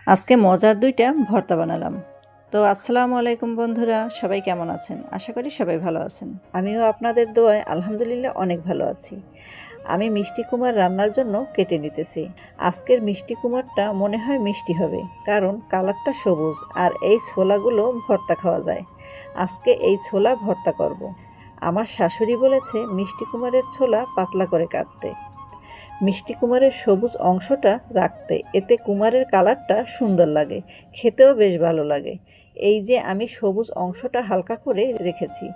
আজকে মজার দুইটা ভর্তা বানালাম। তো আসসালামু আলাইকুম বন্ধুরা, সবাই কেমন আছেন? আশা করি সবাই ভালো আছেন। আমিও আপনাদের দোয়ায় আলহামদুলিল্লাহ অনেক ভালো আছি। আমি মিষ্টি কুমড়া রান্নার জন্য কেটে নিতেছি। আজকের মিষ্টি কুমড়াটা মনে হয় মিষ্টি হবে, কারণ কালারটা সবুজ আর এই ছোলাগুলো ভর্তা খাওয়া যায়। আজকে এই ছোলা ভর্তা করব। আমার শাশুড়ি বলেছে মিষ্টি কুমড়ের ছোলা পাতলা করে কাটতে, মিষ্টি কুমড়ের সবুজ অংশটা রাখতে, এতে কুমড়ের কালারটা সুন্দর লাগে, খেতেও বেশ ভালো লাগে। এই যে আমি সবুজ অংশটা হালকা করে রেখেছি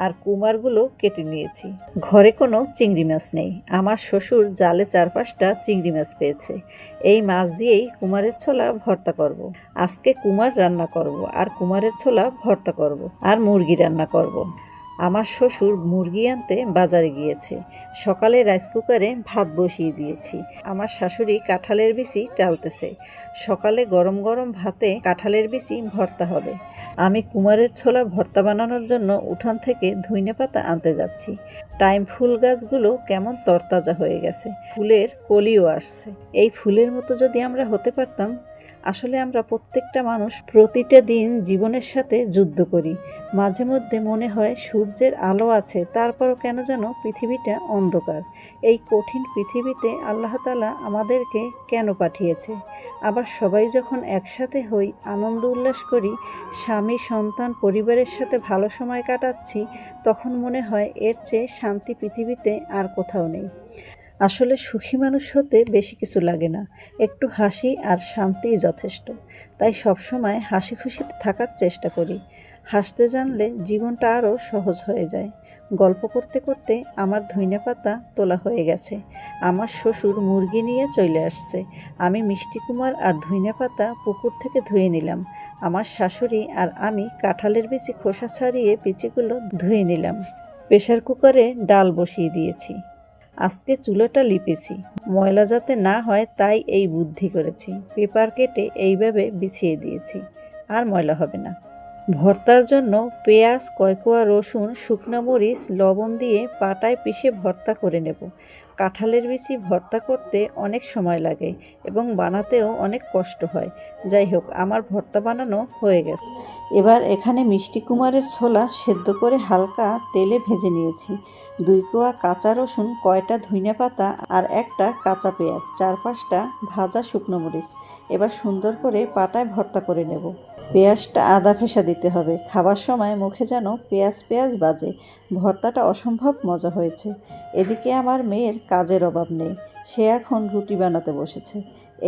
আর কুমড়গুলো কেটে নিয়েছি। ঘরে কোনো চিংড়ি মাছ নেই, আমার শ্বশুর জালে 4-5টা চিংড়ি মাছ পেয়েছে। এই মাছ দিয়েই কুমড়ের ছোলা ভর্তা করব। আজকে কুমড় রান্না করব আর কুমড়ের ছোলা ভর্তা করব আর মুরগি রান্না করব। আমার শ্বশুর মুরগি আনতে বাজারে গিয়েছে। সকালে রাইস কুকারে ভাত বসিয়ে দিয়েছি। আমার শাশুড়ি কাঁঠালের বিচি টালতেছে। সকালে গরম গরম ভাতে কাঁঠালের বিচি ভর্তা হবে। আমি কুমড়ের ছোলা ভর্তা বানানোর জন্য উঠান থেকে ধইনা পাতা আনতে যাচ্ছি। টাইম ফুল গাছগুলো কেমন তরতাজা হয়ে গেছে, ফুলের কলিও আসছে। এই ফুলের মতো যদি আমরা হতে পারতাম। আসলে আমরা প্রত্যেকটা মানুষ প্রতিটা দিন জীবনের সাথে যুদ্ধ করি। মাঝে মধ্যে মনে হয় সূর্যের আলো আছে, তারপরও কেন যেন পৃথিবীটা অন্ধকার। এই কঠিন পৃথিবীতে আল্লাহ তাআলা আমাদেরকে কেন পাঠিয়েছে? আবার সবাই যখন একসাথে হই, আনন্দ উল্লাস করি, স্বামী সন্তান পরিবারের সাথে ভালো সময় কাটাচ্ছি, তখন মনে হয় এর চেয়ে শান্তি পৃথিবীতে আর কোথাও নেই। আসলে সুখী মানুষ হতে বেশি কিছু লাগে না, একটু হাসি আর শান্তিই যথেষ্ট। তাই সবসময় হাসি খুশি থাকার চেষ্টা করি। হাসতে জানলে জীবনটা আরও সহজ হয়ে যায়। গল্প করতে করতে আমার ধইনা পাতা তোলা হয়ে গেছে। আমার শ্বশুর মুরগি নিয়ে চলে আসছে। আমি মিষ্টি কুমড় আর ধইনা পাতা পুকুর থেকে ধুয়ে নিলাম। আমার শাশুড়ি আর আমি কাঁঠালের বিচি খোসা ছাড়িয়ে বিচিগুলো ধুয়ে নিলাম। প্রেসার কুকারে ডাল বসিয়ে দিয়েছি। আজকে চুলাটা লিপেছি, ময়লা যাতে না হয় তাই এই বুদ্ধি করেছি। পেপার কেটে এইভাবে বিছিয়ে দিয়েছি, আর ময়লা হবে না। ভর্তার জন্য পেঁয়াজ, কয়কোয়া রসুন, শুকনো মরিচ, লবণ দিয়ে পাটায় পিষে ভর্তা করে নেব। কাঁঠালের বিচি ভর্তা করতে অনেক সময় লাগে এবং বানাতেও অনেক কষ্ট হয়। যাই হোক, আমার ভর্তা বানানো হয়ে গেছে। এবার এখানে মিষ্টি কুমড়ের ছোলা সেদ্ধ করে হালকা তেলে ভেজে নিয়েছি। 2 কোয়া কাঁচা রসুন, কয়টা ধইনা পাতা আর একটা কাঁচা পেঁয়াজ, 4-5টা ভাজা শুকনো মরিচ। এবার সুন্দর করে পাটায় ভর্তা করে নেব। পেঁয়াজটা আদা ফেঁসা দিতে হবে, খাবার সময় মুখে যেন পেঁয়াজ পেঁয়াজ বাজে। ভর্তাটা অসম্ভব মজা হয়েছে। এদিকে আমার মেয়ের কাজের অভাব নেই, সে এখন রুটি বানাতে বসেছে।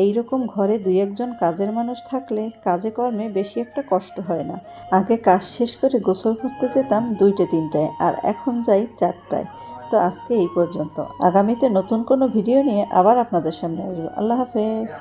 এই রকম ঘরে 2-1জন কাজের মানুষ থাকলে কাজে কর্মে বেশি একটা কষ্ট হয় না। আগে কাজ শেষ করে গোসল করতে যেতাম 2-3টায়, আর এখন যাই 4টায়। তো আজকে এই পর্যন্ত। আগামীতে নতুন কোনো ভিডিও নিয়ে আবার আপনাদের সামনে আসবো। আল্লাহ হাফেজ।